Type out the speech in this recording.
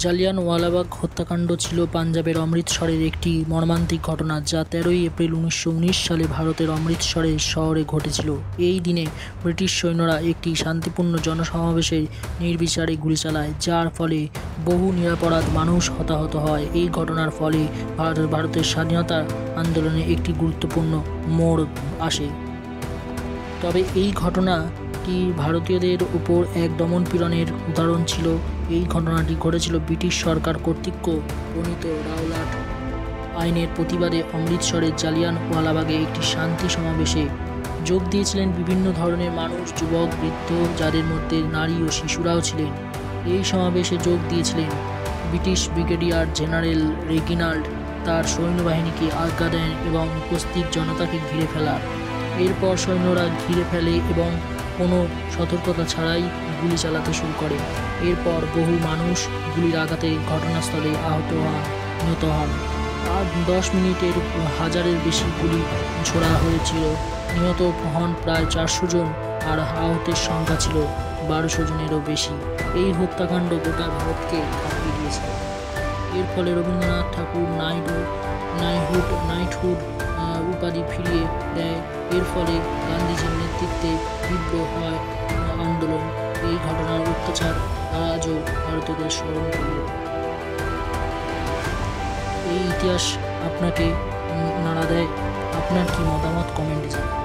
জালিয়ানওয়ালাবাগ হত্যাকাণ্ড ছিল পাঞ্জাবের অমৃতসরের একটি মর্মান্তিক ঘটনা, যা 13ই এপ্রিল 1919 সালে ভারতের অমৃতসরের শহরে ঘটেছিল। এই দিনে ব্রিটিশ সৈন্যরা একটি শান্তিপূর্ণ জনসমাবেশে নির্বিচারে গুলি চালায়, যার ফলে বহু নিরপরাধ মানুষ হতাহত হয়। এই ঘটনার ফলে ভারতের স্বাধীনতা আন্দোলনে একটি গুরুত্বপূর্ণ মোড় আসে। তবে এই ঘটনাটি ভারতীয়দের উপর এক দমনপীড়নের উদাহরণ ছিল। এই ঘটনাটি ঘটেছিল ব্রিটিশ সরকার কর্তৃক প্রণীত রাওলাট আইনের প্রতিবাদে। অমৃতসরের জালিয়ানওয়ালাবাগে একটি শান্তি সমাবেশে যোগ দিয়েছিলেন বিভিন্ন ধরনের মানুষ, যুবক, বৃদ্ধ, যাদের মধ্যে নারী ও শিশুরাও ছিলেন। এই সমাবেশে যোগ দিয়েছিলেন ব্রিটিশ ব্রিগেডিয়ার জেনারেল রেগিনাল্ড। তার সৈন্যবাহিনীকে আজ্ঞা দেন এবং উপস্থিত জনতাকে ঘিরে ফেলার। এরপর সৈন্যরা ঘিরে ফেলে এবং কোনো সতর্কতা ছাড়াই গুলি চালাতে শুরু করে। এরপর বহু মানুষ গুলির আঘাতে ঘটনাস্থলে নিহত হন। আর 10 মিনিটের হাজারের বেশি গুলি ছোড়া হয়েছিল। নিহত হন প্রায় 400 জন, আর আহতের সংখ্যা ছিল 1200 জনেরও বেশি। এই হত্যাকাণ্ড গোটা ভারতকে কাঁপিয়ে দিয়েছিল। এর ফলে রবীন্দ্রনাথ ঠাকুর নাইটহুড উপাধি ফিরিয়ে দেয়। এর ফলে গান্ধীজির নেতৃত্বে তীব্র হয় আন্দোলন। এই ঘটনার অত্যাচার আজও ভারতীয়দের স্মরণ করল। এই ইতিহাস আপনাকে নাড়া দেয়? আপনার কি মতামত কমেন্টে জানান।